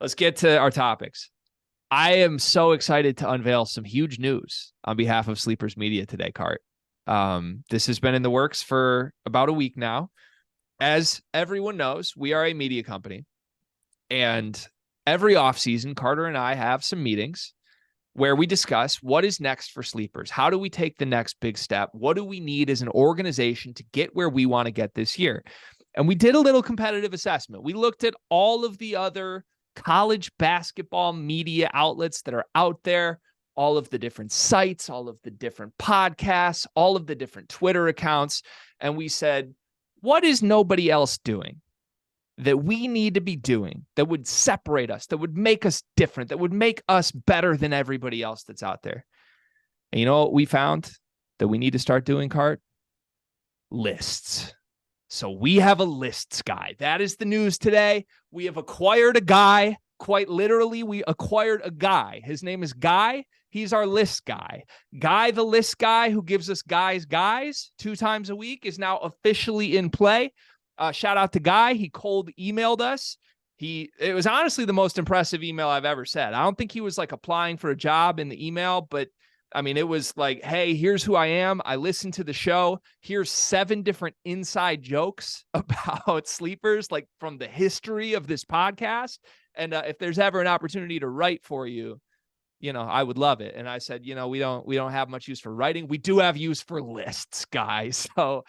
Let's get to our topics. I am so excited to unveil some huge news on behalf of Sleepers Media today, Cart. This has been in the works for about a week now. As everyone knows, we are a media company. And every offseason, Carter and I have some meetings where we discuss what is next for Sleepers. How do we take the next big step? What do we need as an organization to get where we want to get this year? And we did a little competitive assessment. We looked at all of the other college basketball media outlets that are out there, all of the different sites, all of the different podcasts, all of the different Twitter accounts. And we said, what is nobody else doing that we need to be doing that would separate us, that would make us different, that would make us better than everybody else that's out there? And you know what we found that we need to start doing, Cart? Lists. So we have a lists guy. That is the news today. We have acquired a guy. Quite literally, we acquired a guy. His name is Guy. He's our list guy. Guy, the list guy who gives us guys 2 times a week, is now officially in play. Shout out to Guy. He cold emailed us. It was honestly the most impressive email I've ever said. I don't think he was like applying for a job in the email, but I mean, it was like, hey, here's who I am. I listened to the show. Here's 7 different inside jokes about Sleepers, like from the history of this podcast. And if there's ever an opportunity to write for you, I would love it. And I said, we don't have much use for writing. We do have use for lists, guys. So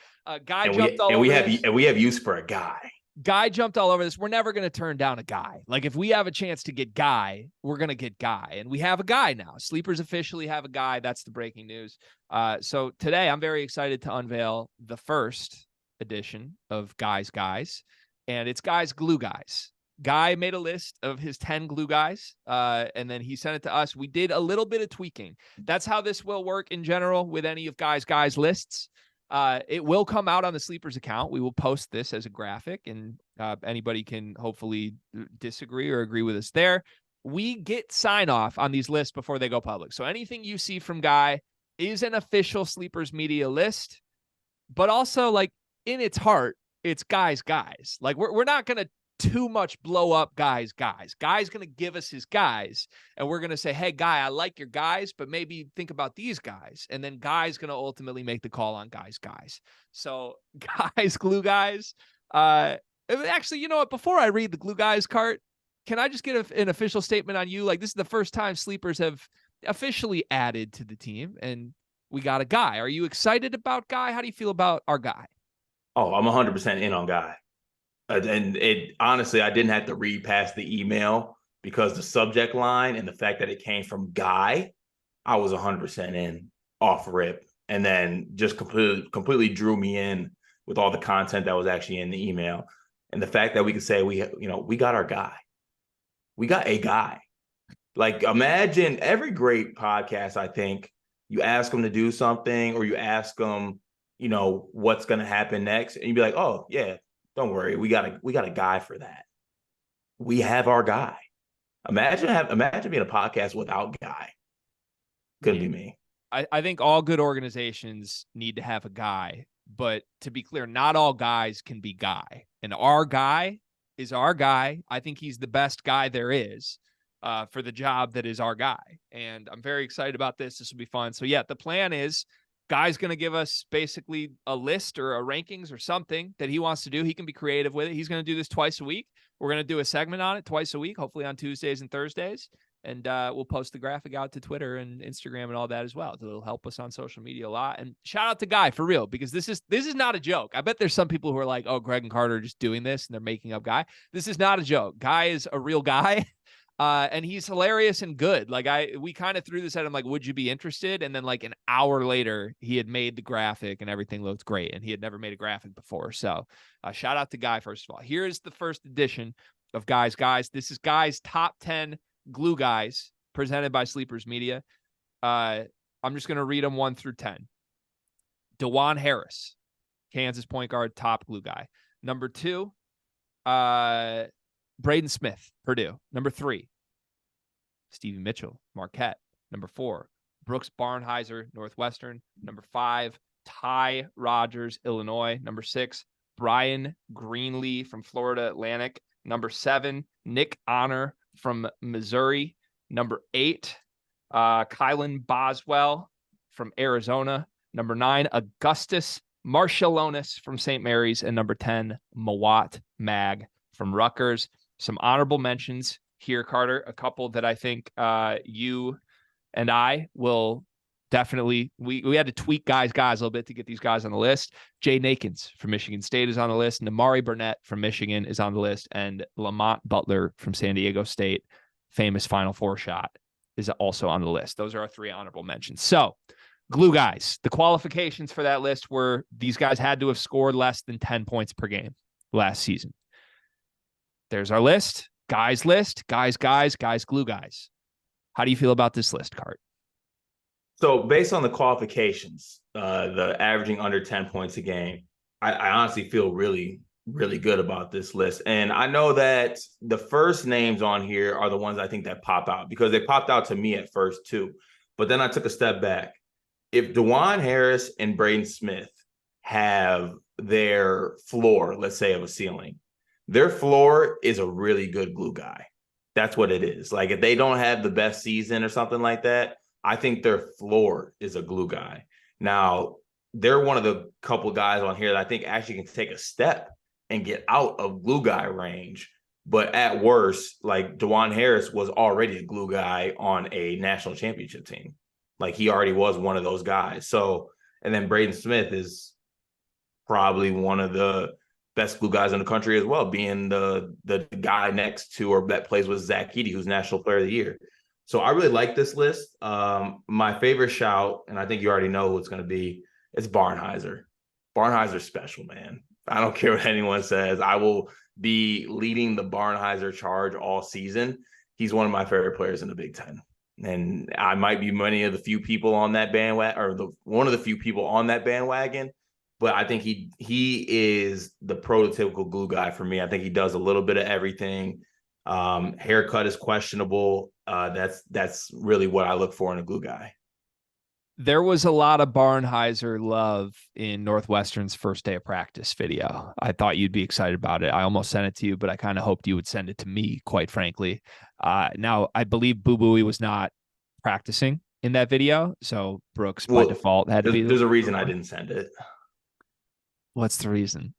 Guy jumped all over this. And we have use for a guy. Guy jumped all over this. We're never going to turn down a guy. Like if we have a chance to get Guy, we're going to get Guy. And we have a guy now. Sleepers officially have a guy. That's the breaking news. So today I'm very excited to unveil the first edition of Guys. And it's Guy's Glue Guys. Guy made a list of his 10 glue guys, and then he sent it to us. We did a little bit of tweaking. That's how this will work in general with any of Guys lists. It will come out on the Sleepers account. We will post this as a graphic, and anybody can hopefully disagree or agree with us there. We get sign off on these lists before they go public. So anything you see from Guy is an official Sleepers Media list, but also like in its heart, it's Guys. Like we're not going to too much blow up Guy's guys. Guy's going to give us his guys, and we're going to say, hey, Guy, I like your guys, but maybe think about these guys. And then Guy's going to ultimately make the call on Guy's guys. So Guy's Glue Guys. Actually, you know what? Before I read the Glue Guys, Cart, can I just get an official statement on you? Like, this is the first time Sleepers have officially added to the team, and we got a Guy. Are you excited about Guy? How do you feel about our guy? Oh, I'm 100% in on Guy. And it honestly, I didn't have to read past the email because the subject line and the fact that it came from Guy, I was 100% in off rip, and then just completely drew me in with all the content that was actually in the email, and the fact that we could say we got our guy, we got a guy. Like imagine every great podcast. I think you ask them to do something, or you ask them, what's going to happen next, and you'd be like, oh yeah. Don't worry, we got a guy for that. We have our guy. Imagine being a podcast without Guy. Couldn't be me. I think all good organizations need to have a guy, but to be clear, not all guys can be Guy. And our guy is our guy. I think he's the best guy there is for the job that is our guy. And I'm very excited about this. This will be fun. So yeah, the plan is Guy's going to give us basically a list or a rankings or something that he wants to do. He can be creative with it. He's going to do this twice a week. We're going to do a segment on it twice a week, hopefully on Tuesdays and Thursdays. And we'll post the graphic out to Twitter and Instagram and all that as well. It'll help us on social media a lot. And shout out to Guy for real, because this is not a joke. I bet there's some people who are like, oh, Greg and Carter are just doing this and they're making up Guy. This is not a joke. Guy is a real guy. And he's hilarious and good. Like we kind of threw this at him, like, would you be interested? And then like an hour later, he had made the graphic and everything looked great. And he had never made a graphic before. So shout out to Guy, first of all. Here's the first edition of Guys. This is Guy's top 10 glue guys presented by Sleepers Media. I'm just going to read them 1 through 10. DeJuan Harris, Kansas point guard, top glue guy. Number 2, Braden Smith, Purdue. Number 3, Stevie Mitchell, Marquette. Number 4, Brooks Barnhizer, Northwestern. Number 5, Ty Rogers, Illinois. Number 6, Brian Greenlee from Florida Atlantic. Number 7, Nick Honor from Missouri. Number 8, Kylan Boswell from Arizona. Number 9, Augustus Marshallonis from St. Mary's. And number 10, Mawat Mag from Rutgers. Some honorable mentions here, Carter. A couple that I think you and I will definitely, we had to tweak guys a little bit to get these guys on the list. Jay Nakins from Michigan State is on the list. Namari Burnett from Michigan is on the list. And Lamont Butler from San Diego State, famous Final Four shot, is also on the list. Those are our 3 honorable mentions. So, glue guys, the qualifications for that list were these guys had to have scored less than 10 points per game last season. There's our list. Guys list. Guys, glue guys. How do you feel about this list, Cart? So based on the qualifications, the averaging under 10 points a game, I honestly feel really, really good about this list. And I know that the first names on here are the ones I think that pop out because they popped out to me at first too. But then I took a step back. If Dajuan Harris and Braden Smith have their floor, let's say, of a ceiling, their floor is a really good glue guy. That's what it is. Like if they don't have the best season or something like that, I think their floor is a glue guy. Now, they're one of the couple guys on here that I think actually can take a step and get out of glue guy range. But at worst, like Dajuan Harris was already a glue guy on a national championship team. Like he already was one of those guys. So, and then Braden Smith is probably one of the best glue guys in the country as well, being the guy next to or that plays with Zach Edey, who's National Player of the Year. So I really like this list. My favorite shout, and I think you already know who it's going to be, it's Barnhizer. Barnhizer's special, man. I don't care what anyone says. I will be leading the Barnhizer charge all season. He's one of my favorite players in the Big Ten. And I might be one of the few people on that bandwagon, or one of the few people on that bandwagon. But I think he is the prototypical glue guy for me. I think he does a little bit of everything. Haircut is questionable. That's really what I look for in a glue guy. There was a lot of Barnhizer love in Northwestern's first day of practice video. I thought you'd be excited about it. I almost sent it to you, but I kind of hoped you would send it to me, quite frankly. Now, I believe Boo Buie was not practicing in that video, so Brooks by default had to be. There's a reason I didn't send it. What's the reason?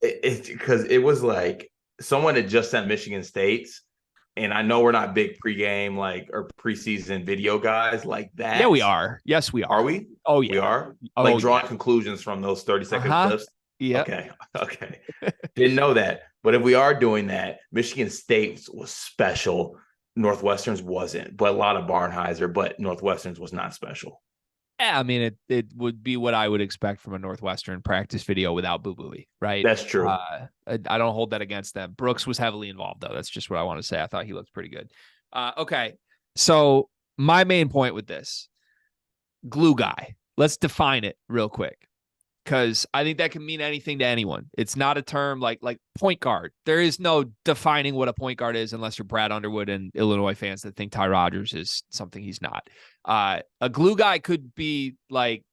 It's because it was like someone had just sent Michigan State's. And I know we're not big pregame or preseason video guys like that. Yeah, we are. Yes, we are. Are we? Oh, yeah. We are? Drawing conclusions from those 30-second clips? Yeah. Okay. Didn't know that. But if we are doing that, Michigan State was special. Northwestern's wasn't. But a lot of Barnhizer, but Northwestern's was not special. Yeah, I mean, it would be what I would expect from a Northwestern practice video without Boo Buie, right? That's true. I don't hold that against them. Brooks was heavily involved, though. That's just what I want to say. I thought he looked pretty good. Okay, so my main point with this, glue guy. Let's define it real quick, because I think that can mean anything to anyone. It's not a term like point guard. There is no defining what a point guard is unless you're Brad Underwood and Illinois fans that think Ty Rodgers is something he's not. A glue guy could be like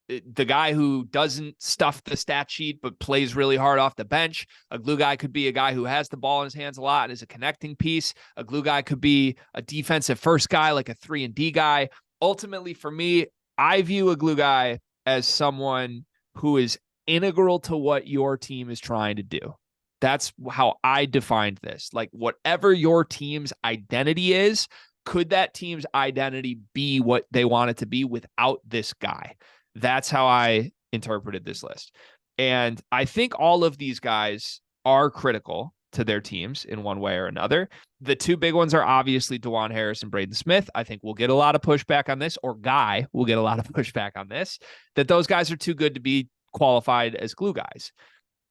the guy who doesn't stuff the stat sheet but plays really hard off the bench. A glue guy could be a guy who has the ball in his hands a lot and is a connecting piece. A glue guy could be a defensive first guy, like a 3-and-D guy. Ultimately, for me, I view a glue guy as someone who is integral to what your team is trying to do. That's how I defined this. Like whatever your team's identity is, could that team's identity be what they want it to be without this guy? That's how I interpreted this list. And I think all of these guys are critical to their teams in one way or another. The two big ones are obviously Dajuan Harris and Braden Smith. I think we'll get a lot of pushback on this, or Guy will get a lot of pushback on this, that those guys are too good to be qualified as glue guys.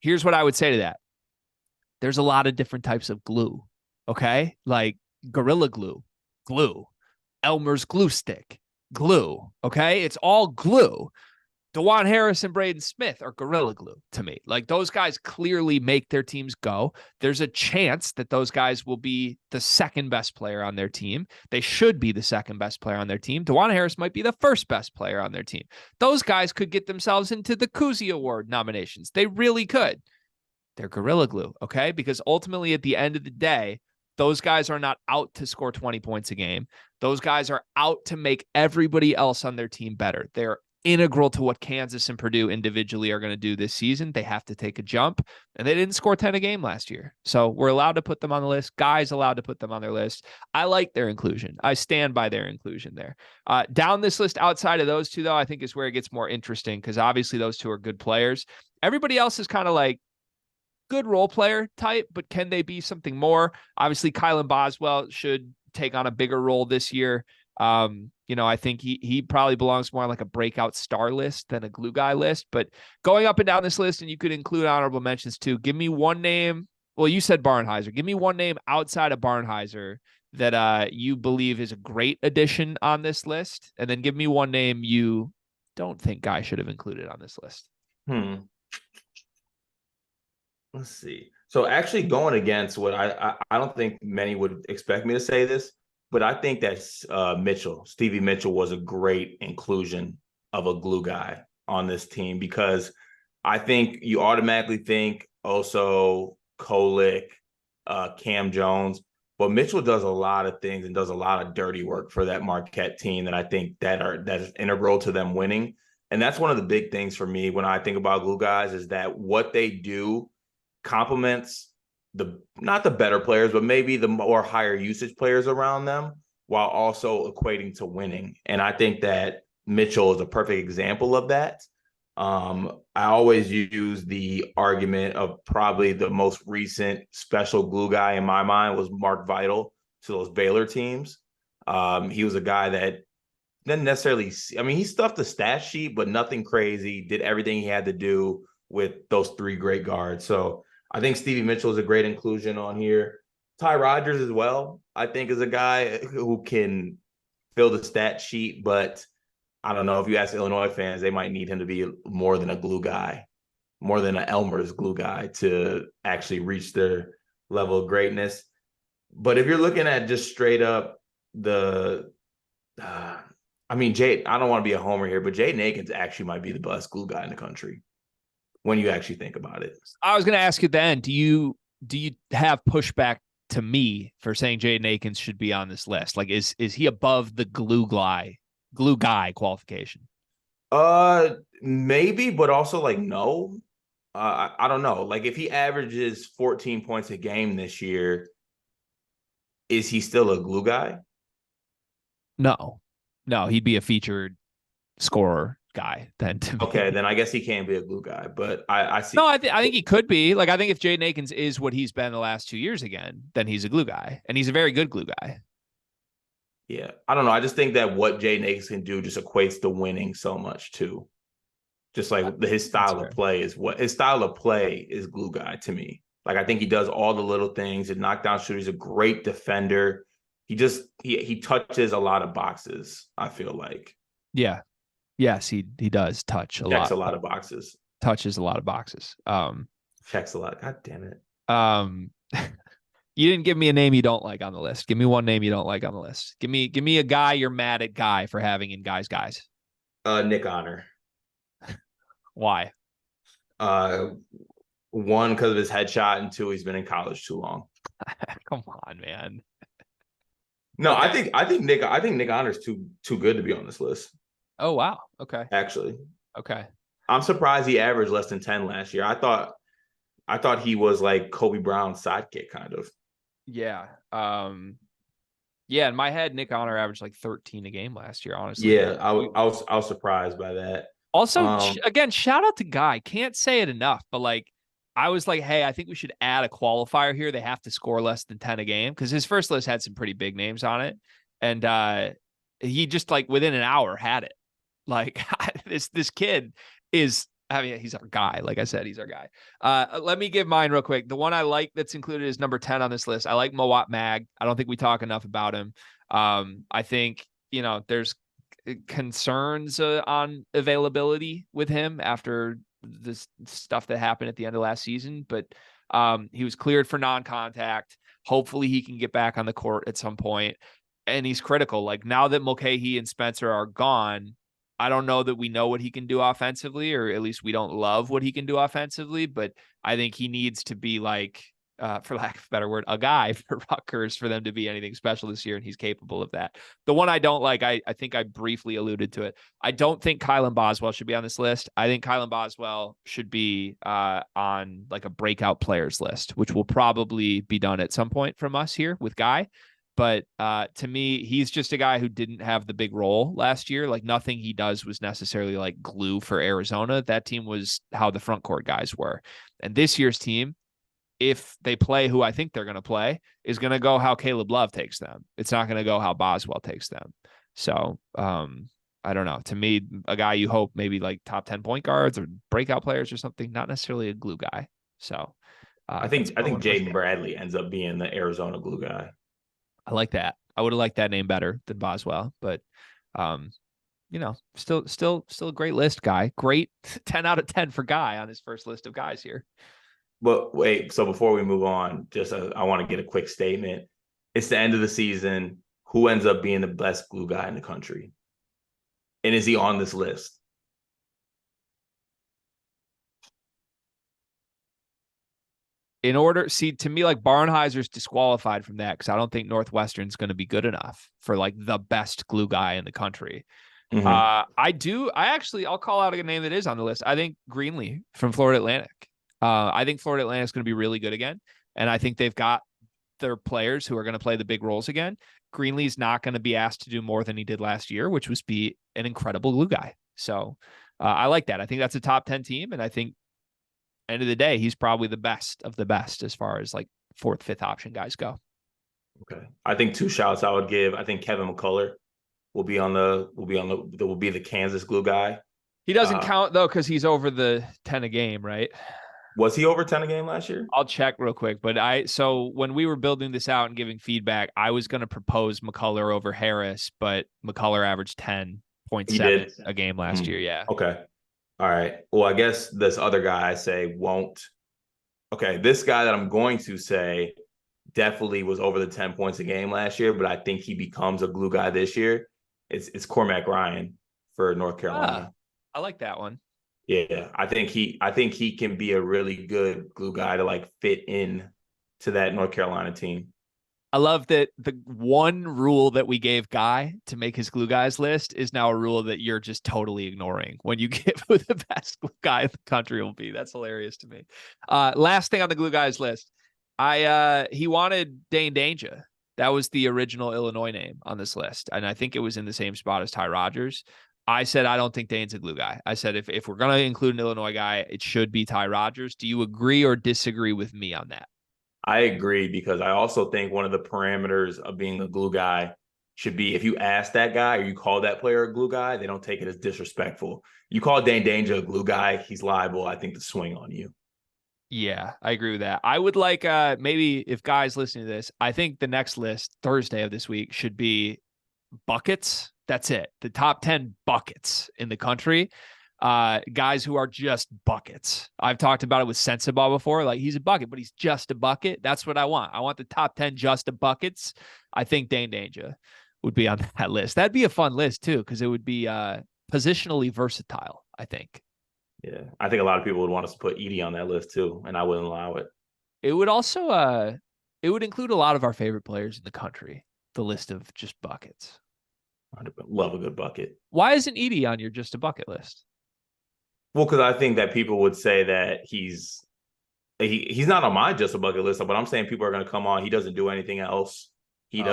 Here's what I would say to that. There's a lot of different types of glue, okay? Like Gorilla Glue, Elmer's glue stick, glue, okay? It's all glue. Dajuan Harris and Braden Smith are Gorilla Glue to me. Like those guys clearly make their teams go. There's a chance that those guys will be the second best player on their team. They should be the second best player on their team. Dajuan Harris might be the first best player on their team. Those guys could get themselves into the Cousy Award nominations. They really could. They're Gorilla Glue, okay? Because ultimately at the end of the day, Those guys are not out to score 20 points a game. Those guys are out to make everybody else on their team better. They're integral to what Kansas and Purdue individually are going to do this season. They have to take a jump, and they didn't score 10 a game last year. So we're allowed to put them on the list. Guys allowed to put them on their list. I like their inclusion. I stand by their inclusion there. Down this list outside of those two, though, I think is where it gets more interesting because obviously those two are good players. Everybody else is kind of like good role player type, but can they be something more? Obviously, Kylan Boswell should take on a bigger role this year. I think he probably belongs more on like a breakout star list than a glue guy list. But going up and down this list, and you could include honorable mentions too. Give me one name. Well, you said Barnhizer. Give me one name outside of Barnhizer that you believe is a great addition on this list, and then give me one name you don't think Guy should have included on this list. Let's see. So actually going against what I don't think many would expect me to say this, but I think that Stevie Mitchell was a great inclusion of a glue guy on this team because I think you automatically think also Kolek, Cam Jones, but Mitchell does a lot of things and does a lot of dirty work for that Marquette team that I think that is integral to them winning. And that's one of the big things for me when I think about glue guys is that what they do complements not the better players, but maybe the more higher usage players around them while also equating to winning. And I think that Mitchell is a perfect example of that. I always use the argument of probably the most recent special glue guy in my mind was Mark Vital to those Baylor teams. He was a guy that didn't necessarily, he stuffed the stat sheet, but nothing crazy, did everything he had to do with those three great guards. So I think Stevie Mitchell is a great inclusion on here. Ty Rodgers as well, I think, is a guy who can fill the stat sheet, but I don't know if you ask Illinois fans, they might need him to be more than a glue guy, more than an Elmer's glue guy to actually reach their level of greatness. But if you're looking at just straight up Jade, I don't want to be a homer here, but Jaden Akins actually might be the best glue guy in the country when you actually think about it. I was going to ask you then, do you have pushback to me for saying Jaden Akins should be on this list? Like, is he above the glue guy qualification? Maybe, but also like, no. I don't know. Like if he averages 14 points a game this year, is he still a glue guy? No, he'd be a featured scorer guy then. Okay, then I guess he can't be a glue guy, but I see. No, I think he could be. Like, I think if Jaden Akins is what he's been the last 2 years again, then he's a glue guy, and he's a very good glue guy. Yeah, I don't know. I just think that what Jaden Akins can do just equates to winning so much too. Just like his style of play is glue guy to me. Like I think he does all the little things. His knockdown shooter. He's a great defender. He touches a lot of boxes. I feel like. Yeah. Yes, he does touch a lot. Checks a lot of boxes. Touches a lot of boxes. Checks a lot. God damn it. You didn't give me a name you don't like on the list. Give me one name you don't like on the list. Give me a guy you're mad at Guy for having in guys. Nick Honor. Why? One, because of his headshot, and two, he's been in college too long. Come on, man. No, okay. I think Nick Honor's too good to be on this list. Oh wow. Okay. Actually. Okay. I'm surprised he averaged less than 10 last year. I thought he was like Kobe Brown's sidekick, kind of. Yeah. Yeah, in my head, Nick Honor averaged like 13 a game last year, honestly. Yeah, I was surprised by that. Also, again, shout out to Guy. Can't say it enough, but like I was like, hey, I think we should add a qualifier here. They have to score less than 10 a game because his first list had some pretty big names on it. And he just like within an hour had it. Like this kid is, he's our guy. Like I said, he's our guy. Let me give mine real quick. The one I like that's included is number 10 on this list. I like Mowat Mag. I don't think we talk enough about him. I think, there's concerns on availability with him after this stuff that happened at the end of last season, but he was cleared for non-contact. Hopefully he can get back on the court at some point, and he's critical. Like now that Mulcahy and Spencer are gone, I don't know that we know what he can do offensively, or at least we don't love what he can do offensively, but I think he needs to be like for lack of a better word, a guy for Rutgers for them to be anything special this year, and he's capable of that. The one I don't like, I think I briefly alluded to it. I don't think Kylan Boswell should be on this list. I think Kylan Boswell should be on like a breakout players list, which will probably be done at some point from us here with Guy. But to me, he's just a guy who didn't have the big role last year. Like nothing he does was necessarily like glue for Arizona. That team was how the front court guys were. And this year's team, if they play who I think they're going to play, is going to go how Caleb Love takes them. It's not going to go how Boswell takes them. So I don't know. To me, a guy you hope maybe like top 10 point guards or breakout players or something, not necessarily a glue guy. So I think Jaden Bradley ends up being the Arizona glue guy. I like that. I would have liked that name better than Boswell, but still a great list, Guy. Great 10 out of 10 for Guy on his first list of guys here. But wait, so before we move on, just I want to get a quick statement. It's the end of the season. Who ends up being the best glue guy in the country? And is he on this list? To me, like Barnheiser's disqualified from that because I don't think Northwestern's going to be good enough for like the best glue guy in the country. Mm-hmm. I'll call out a name that is on the list. I think Greenlee from Florida Atlantic. I think Florida Atlantic is going to be really good again. And I think they've got their players who are going to play the big roles again. Greenlee's not going to be asked to do more than he did last year, which was be an incredible glue guy. So I like that. I think that's a top 10 team. And I think end of the day, he's probably the best of the best as far as like fourth, fifth option guys go. Okay. I think two shouts I would give. I think Kevin McCullough will be the Kansas glue guy. He doesn't count though, because he's over the 10 a game, right? Was he over 10 a game last year? I'll check real quick. But so when we were building this out and giving feedback, I was going to propose McCullough over Harris, but McCullough averaged 10.7 a game last year. Yeah. Okay. All right. Well, I guess this other guy I say won't. Okay. This guy that I'm going to say definitely was over the 10 points a game last year, but I think he becomes a glue guy this year. It's Cormac Ryan for North Carolina. I like that one. Yeah. I think he can be a really good glue guy to like fit in to that North Carolina team. I love that the one rule that we gave Guy to make his glue guys list is now a rule that you're just totally ignoring when you give who the best glue guy in the country will be. That's hilarious to me. Last thing on the glue guys list, he wanted Dane Danger. That was the original Illinois name on this list, and I think it was in the same spot as Ty Rodgers. I said I don't think Dane's a glue guy. I said if we're gonna include an Illinois guy, it should be Ty Rodgers. Do you agree or disagree with me on that? I agree, because I also think one of the parameters of being a glue guy should be if you ask that guy or you call that player a glue guy, they don't take it as disrespectful. You call Dane Danger a glue guy, he's liable, I think, to swing on you. Yeah, I agree with that. I would like maybe if guys listening to this, I think the next list Thursday of this week should be buckets. That's it. The top 10 buckets in the country. Guys who are just buckets. I've talked about it with Sensabaugh before. Like he's a bucket, but he's just a bucket. That's what I want. I want the top 10 just a buckets. I think Dane Danger would be on that list. That'd be a fun list too, because it would be positionally versatile, I think. Yeah. I think a lot of people would want us to put Edey on that list too, and I wouldn't allow it. It would also it would include a lot of our favorite players in the country, the list of just buckets. I'd love a good bucket. Why isn't Edey on your just a bucket list? Well, because I think that people would say that he's not on my just a bucket list, but I'm saying people are going to come on. He doesn't do anything else. He's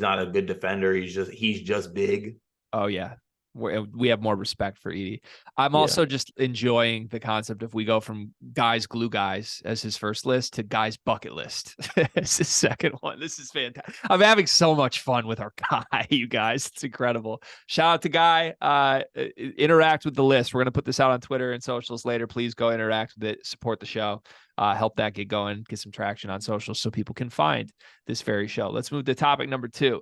not a good defender. He's just big. Oh yeah. We have more respect for Edey. I'm also just enjoying the concept of we go from guys glue guys as his first list to guys bucket list as his second one. This is fantastic. I'm having so much fun with our guy, you guys. It's incredible. Shout out to Guy. Interact with the list. We're going to put this out on Twitter and socials later. Please go interact with it. Support the show. Help that get going. Get some traction on socials so people can find this very show. Let's move to topic number 2.